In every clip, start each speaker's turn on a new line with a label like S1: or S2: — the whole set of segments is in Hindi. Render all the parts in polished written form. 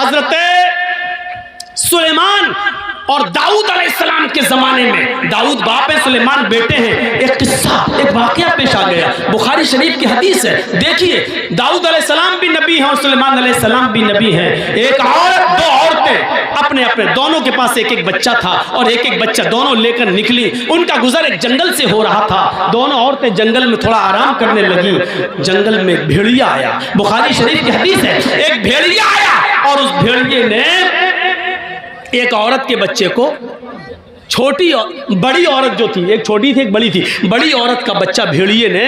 S1: हजरत सुलेमान और दाऊद अलैहिस्सलाम के जमाने में, दाऊद बाप है, सुलेमान बेटे हैं, एक किस्सा, एक वाकया पेश आ गया। बुखारी शरीफ की हदीस है। देखिए, दाऊद अलैहिस्सलाम भी नबी हैं और सुलेमान अलैहिस्सलाम भी नबी हैं। एक औरत, दो औरतें अपने अपने, दोनों के पास एक एक बच्चा था और एक एक बच्चा दोनों लेकर निकली। उनका गुजर एक जंगल से हो रहा था। दोनों औरतें जंगल में थोड़ा आराम करने लगी। जंगल में एक भेड़िया आया। बुखारी शरीफ की हदीस है, एक भेड़िया आया और उस भेड़िए ने एक औरत के बच्चे को, बड़ी औरत जो थी, एक छोटी थी एक बड़ी थी, बड़ी औरत का बच्चा भेड़िए ने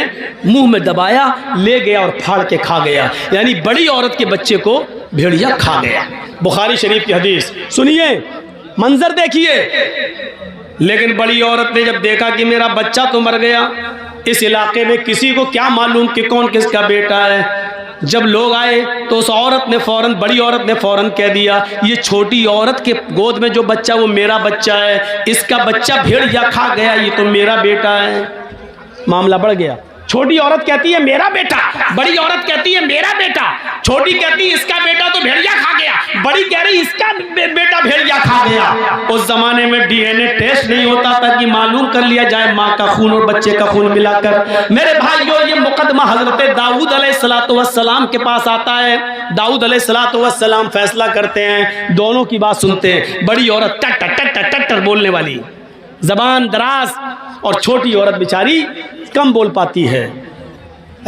S1: मुंह में दबाया, ले गया और फाड़ के खा गया। यानी बड़ी औरत के बच्चे को भेड़िया खा गया। बुखारी शरीफ की हदीस सुनिए, मंजर देखिए। लेकिन बड़ी औरत ने जब देखा कि मेरा बच्चा तो मर गया, इस इलाके में किसी को क्या मालूम कि कौन किसका बेटा है। जब लोग आए तो उस औरत ने फौरन, बड़ी औरत ने फौरन कह दिया, ये छोटी औरत के गोद में जो बच्चा वो मेरा बच्चा है, इसका बच्चा भेड़िया खा गया, ये तो मेरा बेटा है। मामला बढ़ गया। छोटी औरत कहती है मेरा बेटा, बड़ी औरत कहती है मेरा बेटा, छोटी कहती है इसका बेटा तो भेड़िया खा गया, बड़ी कह रही इसका बेटा भेड़िया खा गया। उस जमाने में डीएनए टेस्ट नहीं होता था कि मालूम कर लिया जाए माँ का खून और बच्चे का खून मिलाकर। मेरे भाइयों, ये मुकदमा हजरत दाऊद अलैहिस्सलाम के पास आता है। दाऊद अलैहिस्सलाम फैसला करते हैं, दोनों की बात सुनते हैं। बड़ी औरत टट टट टट बोलने वाली, जबान दराज, और छोटी औरत बेचारी कम बोल पाती है।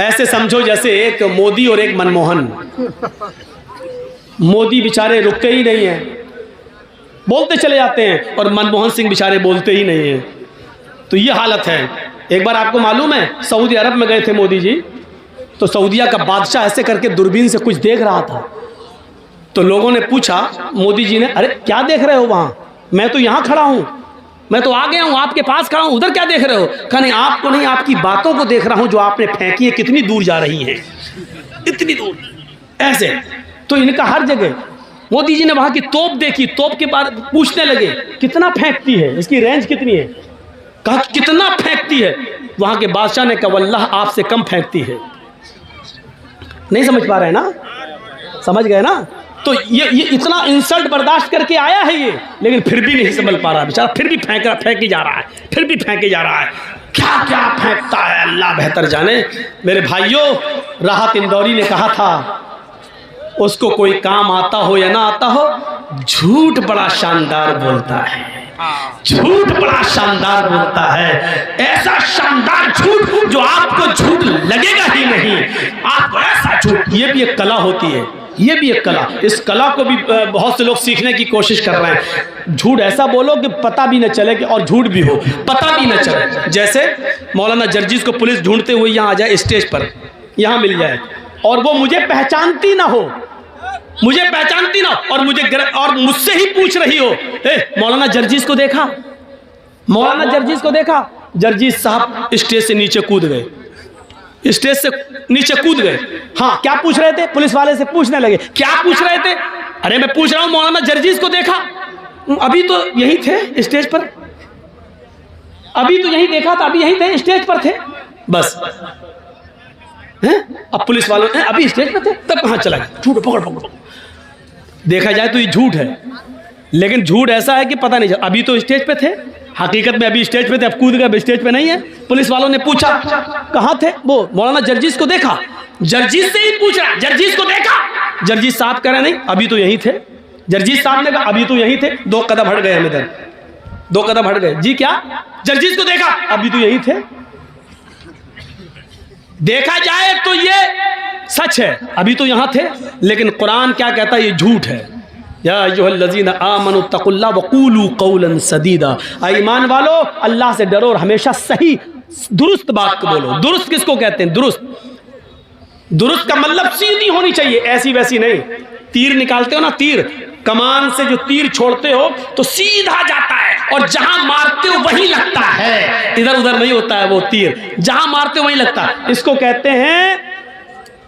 S1: ऐसे समझो जैसे एक मोदी और एक मनमोहन। मोदी बेचारे रुकते ही नहीं हैं, बोलते चले जाते हैं, और मनमोहन सिंह बेचारे बोलते ही नहीं हैं। तो ये हालत है। एक बार आपको मालूम है, सऊदी अरब में गए थे मोदी जी, तो सऊदिया का बादशाह ऐसे करके दूरबीन से कुछ देख रहा था। तो लोगों ने पूछा मोदी जी ने, अरे क्या देख रहे हो वहाँ? मैं तो यहाँ खड़ा हूँ, मैं तो आ गया हूँ, आपके पास खड़ा हूँ, उधर क्या देख रहे हो? कहा नहीं, आपको नहीं, आपकी बातों को देख रहा हूँ जो आपने फेंकी है, कितनी दूर जा रही हैं, इतनी दूर। ऐसे तो इनका हर जगह। मोदी जी ने वहाँ की तोप देखी, तोप के बाद पूछने लगे कितना फेंकती है, इसकी रेंज कितनी है? कहा कितना फेंकती है? वहाँ के बादशाह ने कहा वल्लाह आपसे कम फेंकती है। नहीं समझ पा रहे ना? समझ गए ना? तो ये इतना इंसल्ट बर्दाश्त करके आया है ये, लेकिन फिर भी नहीं समझ पा रहा बेचारा, फिर भी फेंके जा रहा है, फिर भी फेंके जा रहा है। क्या क्या फेंकता है अल्लाह बेहतर जाने। मेरे भाइयों, राहत इंदौरी ने कहा था, उसको कोई काम आता हो या ना आता हो, झूठ बड़ा शानदार बोलता है, झूठ बड़ा शानदार बोलता है। ऐसा शानदार झूठ जो आपको झूठ लगेगा ही नहीं, आपको ऐसा झूठ। ये भी एक कला होती है, ये भी एक कला। इस कला को भी बहुत से लोग सीखने की कोशिश कर रहे हैं। झूठ ऐसा बोलो कि पता भी न चले कि, और झूठ भी हो, पता भी न चले। जैसे मौलाना जर्जिस को पुलिस ढूंढते हुए यहाँ आ जाए, स्टेज पर यहाँ मिल जाए, और वो मुझे पहचानती ना हो, मुझे पहचानती ना, और मुझसे ही पूछ रही हो, मौलाना जर्जिस को देखा, मौलाना जर्जिस को देखा। जर्जिस साहब स्टेज से नीचे कूद गए, स्टेज से नीचे कूद गए। हाँ, क्या पूछ रहे थे? पुलिस वाले से पूछने लगे, क्या पूछ रहे थे? अरे मैं पूछ रहा हूं मौलाना जर्जिस को देखा? अभी तो यही थे स्टेज पर, अभी तो यही देखा था, अभी यही थे, स्टेज पर थे बस। हैं? अब पुलिस वालों ने अभी स्टेज पर थे, तब कहां चला गया? झूठ, पकड़। देखा जाए तो ये झूठ है, लेकिन झूठ ऐसा है कि पता नहीं चला। अभी तो स्टेज पे थे, हकीकत में अभी स्टेज पे थे, अब कूद गए, स्टेज पे नहीं है। पुलिस वालों ने पूछा कहाँ थे? वो मौलाना जर्जिस को देखा। जर्जिस से ही पूछ रहा, जर्जिस को देखा? जर्जिस साहब कह रहे नहीं, अभी तो यही थे। जर्जिस साहब ने कहा अभी तो यही थे। 2 कदम हट गए हम इधर, 2 कदम हट गए। जी क्या? जर्जिस को देखा? अभी तो यही थे। देखा जाए तो ये सच है, अभी तो यहां थे, लेकिन कुरान क्या कहता है? ये झूठ है। या अय्युहल्लज़ीना आमनु तक़ुल्लाह वक़ूलू क़ौलन सदीदा। ईमान वालो, अल्लाह से डरो और हमेशा सही दुरुस्त बात को बोलो। दुरुस्त किसको कहते हैं? दुरुस्त, दुरुस्त का मतलब सीधी होनी चाहिए, ऐसी वैसी नहीं। तीर निकालते हो ना, तीर, कमान से जो तीर छोड़ते हो तो सीधा जाता है, और जहां मारते हो वहीं लगता है, इधर उधर नहीं होता है वो तीर, जहां मारते हो वहीं लगता है। इसको कहते हैं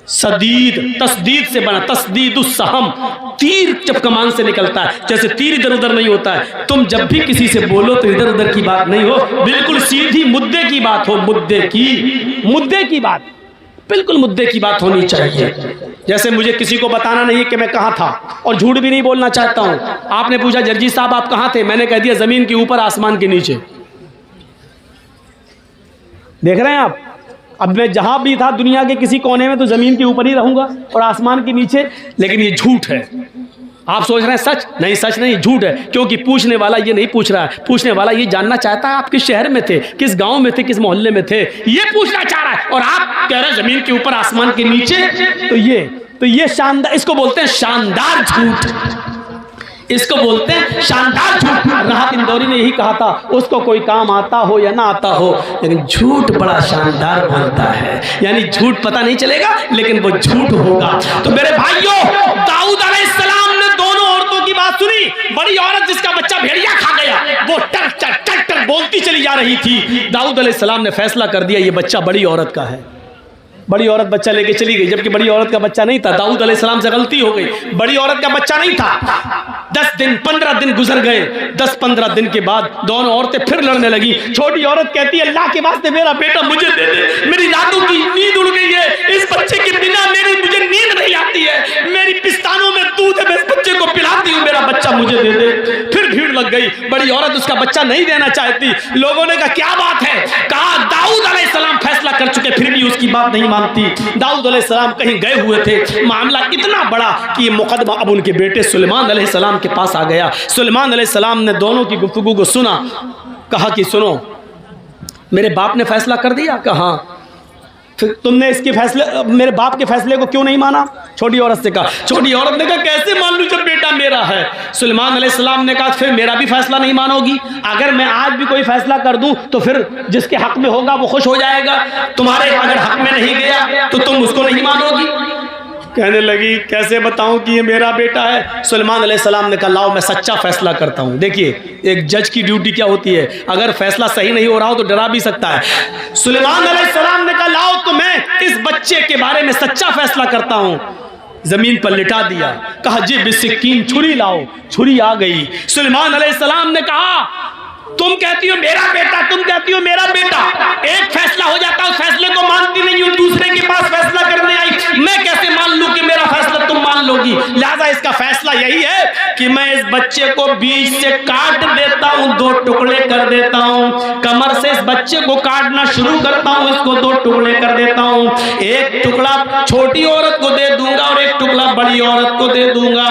S1: सदीद, तस्दीद से बना, तस्दीदुस सहम। तीर जब कमान से निकलता है, जैसे तीर इधर उधर नहीं होता है। तुम जब भी किसी से बोलो तो इधर उधर की बात नहीं हो, बिल्कुल सीधी मुद्दे की बात हो, मुद्दे की बात। बिल्कुल मुद्दे की बात होनी चाहिए। जैसे मुझे किसी को बताना नहीं है कि मैं कहाँ था, और झूठ भी नहीं बोलना चाहता हूँ। आपने पूछा जर्जी साहब आप कहाँ थे, मैंने कह दिया ज़मीन के ऊपर आसमान के नीचे। देख रहे हैं आप, अब मैं जहाँ भी था दुनिया के किसी कोने में तो ज़मीन के ऊपर ही रहूँगा और आसमान के नीचे। लेकिन ये झूठ है। आप सोच रहे हैं सच, नहीं सच नहीं, झूठ है। क्योंकि पूछने वाला ये नहीं पूछ रहा है, पूछने वाला ये जानना चाहता है आप किस शहर में थे, किस गांव में थे, किस मोहल्ले में थे, ये पूछना चाह रहा है। और आप कह रहे हैं ज़मीन के ऊपर आसमान के नीचे। तो ये शानदार, इसको बोलते हैं शानदार झूठ। इसको बोलते हैं शानदार झूठ। राहत इंदौरी ने यही कहा था, उसको कोई काम आता हो या ना आता हो, लेकिन झूठ बड़ा शानदार बनता है। यानी झूठ पता नहीं चलेगा लेकिन वो झूठ होगा। तो मेरे भाइयों, दाऊद अलैहिस्सलाम ने दोनों औरतों की बात सुनी। बड़ी औरत जिसका बच्चा भेड़िया खा गया, वो टर टर टर टर बोलती चली जा रही थी। दाऊद अलैहिस्सलाम ने फैसला कर दिया ये बच्चा बड़ी औरत का है। बड़ी औरत बच्चा लेके चली गई, जबकि बड़ी औरत का बच्चा नहीं था। दाऊद अलैहिस्सलाम से गलती हो गई, बड़ी औरत का बच्चा नहीं था। 10 दिन 15 दिन गुजर गए। 10-15 दिन के बाद दोनों औरतें फिर लड़ने लगी। छोटी औरत कहती है अल्लाह के वास्ते मेरा बेटा मुझे दे दे, मेरी रातों की नींद उड़ गई है, इस बच्चे के बिना मुझे नींद नहीं आती है, मेरी पिस्तानों में दूध है, मैं इस बच्चे को पिलाती हूँ, मेरा बच्चा मुझे दे दे। फिर भीड़ लग गई, बड़ी औरत उसका बच्चा नहीं देना चाहती। लोगों ने कहा क्या बात है, कहा दाऊद अलैहिस्सलाम फैसला कर चुके फिर भी उसकी बात नहीं मानती। दाऊद अलैहिस्सलाम कहीं गए हुए थे, मामला इतना बड़ा कि ये मुकदमा अब उनके बेटे सुलेमान अलैहिस्सलाम के पास आ गया। सुलेमान अलैहिस्सलाम ने दोनों की गुफ्तगू को सुना, कहा कि सुनो मेरे बाप ने फैसला कर दिया। कहा फिर तुमने इसके फैसले, मेरे बाप के फैसले को क्यों नहीं माना? छोटी औरत से कहा। छोटी औरत ने कहा कैसे मान लूं जब बेटा मेरा है? सुलेमान अलैहिस्सलाम ने कहा फिर मेरा भी फैसला नहीं मानोगी? अगर मैं आज भी कोई फैसला कर दूं तो फिर जिसके हक में होगा वो खुश हो जाएगा, तुम्हारे अगर हक में नहीं गया तो तुम उसको नहीं मानोगी। कहने लगी कैसे बताऊं कि ये मेरा बेटा है? सुलेमान अलैहिस्सलाम ने कहा लाओ मैं सच्चा फैसला करता हूं। देखिए एक जज की ड्यूटी क्या होती है, अगर फैसला सही नहीं हो रहा हो तो डरा भी सकता है। सुलेमान अलैहिस्सलाम ने कहा लाओ तो मैं इस बच्चे के बारे में सच्चा फैसला करता हूं। जमीन पर लिटा दिया, कहा जी बिस्किन छुरी लाओ। छुरी आ गई। सुलेमान अलैहिस्सलाम ने कहा तुम कहती हो मेरा बेटा, तुम कहती हो मेरा बेटा, एक फैसला हो जाता है उस फैसले को मानती नहीं हूं, दूसरे के पास फैसला करने आई, मैं कैसे मान लूं कि मेरा फैसला तुम मान लोगी? लिहाजा इसका फैसला यही है कि मैं इस बच्चे को बीच से काट देता हूं, 2 टुकड़े कर देता हूं, कमर से इस बच्चे को काटना शुरू करता हूं, इसको 2 टुकड़े कर देता हूं, एक टुकड़ा छोटी औरत को दे दूंगा और एक टुकड़ा बड़ी औरत को दे दूंगा।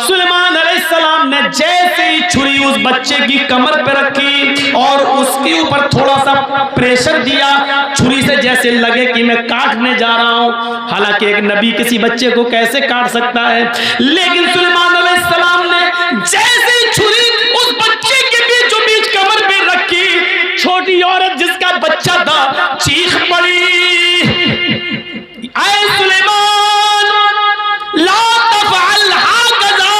S1: सुलेमान अलैहिस्सलाम ने जैसे ही छुरी उस बच्चे की कमर पे रखी और उसके ऊपर थोड़ा सा प्रेशर दिया, छुरी से जैसे लगे कि मैं काटने जा रहा हूं। हालांकि एक नबी किसी बच्चे को कैसे काट सकता है, लेकिन सुलेमान अलैहिस्सलाम ने जैसे ही छुरी उस बच्चे के बीचों बीच कमर पे रखी, छोटी औरत जिसका बच्चा था चीख पड़ी, आए सुलेमान ला तफअल हाकज़ा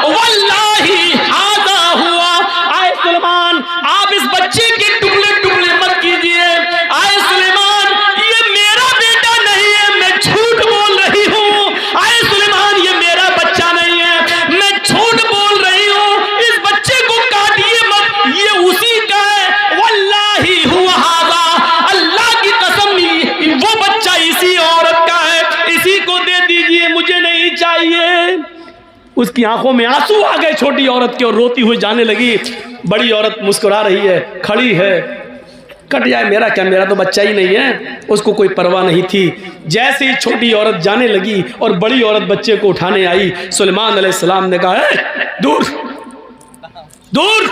S1: वल्लाही हाज़ा हुआ। आए सुलेमान आप इस बच्चे के टुकड़े टुकड़े मत कीजिए। आए सुलेमान ये मेरा बेटा नहीं है, मैं झूठ बोल रही हूँ। आए सुलेमान ये मेरा बच्चा नहीं है, मैं झूठ बोल रही हूँ, इस बच्चे को काटिए मत, ये उसी का है। वल्लाही हुआ हाज़ा, अल्लाह की कसम वो बच्चा इसी औरत का है, इसी को दे दीजिए, मुझे नहीं चाहिए। उसकी आंखों में आंसू आ गए छोटी औरत के और रोती हुई जाने लगी। बड़ी औरत मुस्कुरा रही है, खड़ी है, कट जाए मेरा क्या, मेरा तो बच्चा ही नहीं है, उसको कोई परवाह नहीं थी। जैसे ही छोटी औरत जाने लगी और बड़ी औरत बच्चे को उठाने आई, सुलेमान अलैहिस्सलाम ने कहा दूर दूर।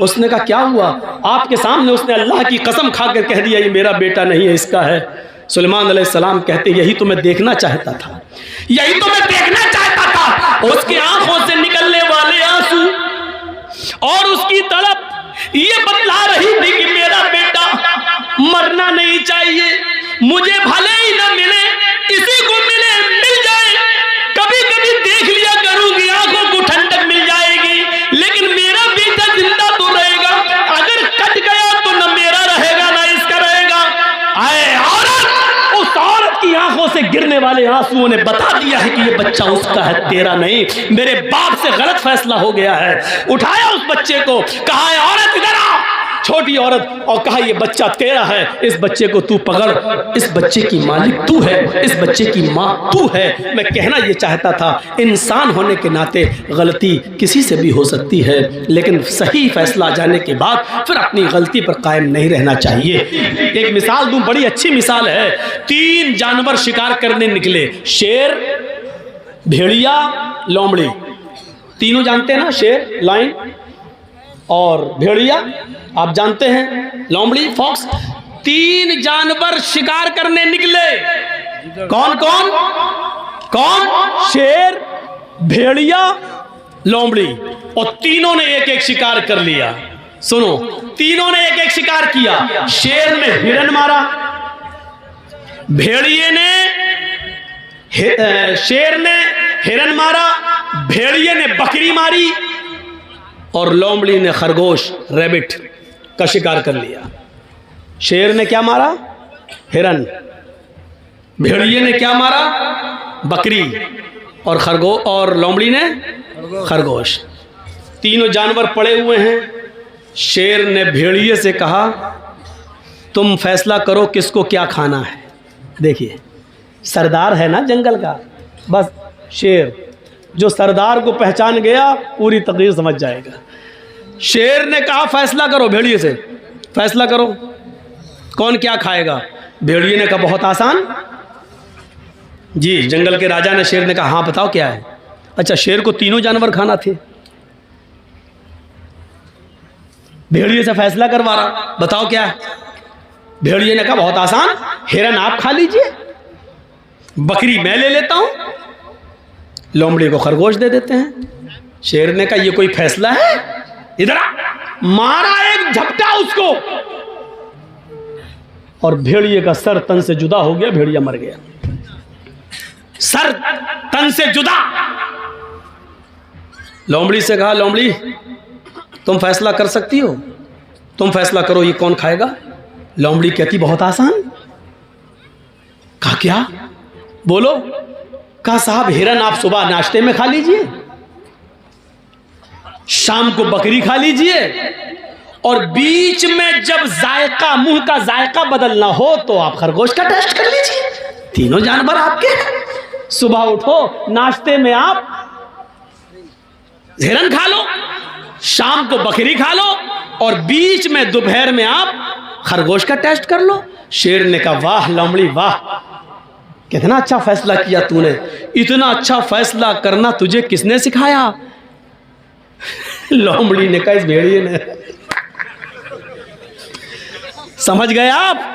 S1: उसने कहा क्या हुआ? आपके सामने उसने अल्लाह की कसम खाकर कह दिया ये मेरा बेटा नहीं है, इसका है। सुलेमान अलैहिस्सलाम कहते यही तो मैं देखना चाहता था, यही तो मैं देखना चाहता था। उसकी आंखों से निकलने वाले आंसू और उसकी तड़प ये बतला रही थी कि मेरा बेटा मरना नहीं चाहिए, मुझे भले ही न मिले, किसी को मिले मिल जाए, कभी कभी देख लिया करूंगी, आंखों को ठंडक मिल जाएगी, लेकिन मेरा बेटा जिंदा तो रहेगा, अगर कट गया तो न मेरा रहेगा ना इसका रहेगा। आए औरत, उस औरत की आंखों से गिरने वाले आंसुओं ने बता दिया है कि ये बच्चा उसका है, तेरा नहीं, मेरे बाप से गलत फैसला हो गया है। उठाया उस बच्चे को, कहा औरत इधर आ, छोटी औरत और कहा ये बच्चा तेरा है, इस बच्चे को तू पकड़, इस बच्चे की मालिक तू है, इस बच्चे की माँ तू है। मैं कहना ये चाहता था, इंसान होने के नाते गलती किसी से भी हो सकती है, लेकिन सही फैसला जाने के बाद फिर अपनी गलती पर कायम नहीं रहना चाहिए। एक मिसाल दूं, बड़ी अच्छी मिसाल है। 3 जानवर शिकार करने निकले, शेर, भेड़िया, लोमड़ी। तीनों जानते हैं ना, शेर, लायन और भेड़िया, आप जानते हैं लोमड़ी, फॉक्स। 3 जानवर शिकार करने निकले। कौन कौन कौन? शेर, भेड़िया, लोमड़ी। और तीनों ने एक एक शिकार कर लिया। सुनो, तीनों ने एक एक शिकार किया। शेर ने हिरन मारा, भेड़िए ने शेर ने हिरन मारा, भेड़िए ने बकरी मारी और लोमड़ी ने खरगोश, रैबिट का शिकार कर लिया। शेर ने क्या मारा? हिरन। भेड़िए ने क्या मारा? बकरी। और लोमड़ी ने खरगोश। तीनों जानवर पड़े हुए हैं। शेर ने भेड़िए से कहा, तुम फैसला करो किसको क्या खाना है। देखिए, सरदार है ना जंगल का, बस शेर जो सरदार को पहचान गया पूरी तकदीर समझ जाएगा। शेर ने कहा फैसला करो, भेड़िए से फैसला करो कौन क्या खाएगा। भेड़िए ने कहा बहुत आसान जी। जंगल के राजा ने शेर ने कहा हाँ बताओ क्या है। अच्छा, शेर को तीनों जानवर खाना थे। भेड़िए से फैसला करवा रहा, बताओ क्या है। भेड़िए ने कहा बहुत आसान, हिरन आप खा लीजिए, बकरी मैं ले लेता हूं, लोमड़ी को खरगोश दे देते हैं। शेर ने कहा ये कोई फैसला है? इधर आ। मारा एक झपटा उसको और भेड़िए का सर तन से जुदा हो गया, भेड़िया मर गया। सर तन से जुदा। लोमड़ी से कहा लोमड़ी तुम फैसला कर सकती हो, तुम फैसला करो ये कौन खाएगा। लोमड़ी कहती बहुत आसान। कहा क्या? बोलो। कहा साहब हिरन आप सुबह नाश्ते में खा लीजिए, शाम को बकरी खा लीजिए, और बीच में जब जायका, मुंह का जायका बदलना हो तो आप खरगोश का टेस्ट कर लीजिए। तीनों जानवर आपके। सुबह उठो, नाश्ते में आप हिरन खा लो, शाम को बकरी खा लो, और बीच में दोपहर में आप खरगोश का टेस्ट कर लो। शेर ने कहा वाह लोमड़ी वाह, कितना अच्छा फैसला किया तूने। इतना अच्छा फैसला करना तुझे किसने सिखाया? लोमड़ी ने कहा इस भेड़िए ने। समझ गए आप?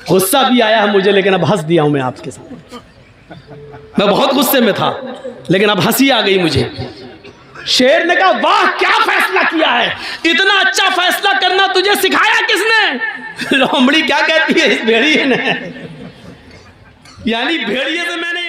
S1: गुस्सा भी आया है मुझे, लेकिन अब हंस दिया हूं मैं आपके सामने। मैं बहुत गुस्से में था, लेकिन अब हंसी आ गई मुझे। शेर ने कहा वाह क्या फैसला किया है, इतना अच्छा फैसला करना तुझे सिखाया किसने? लोमड़ी क्या कहती है इस भेड़िए ने, यानी भेड़िए से मैंने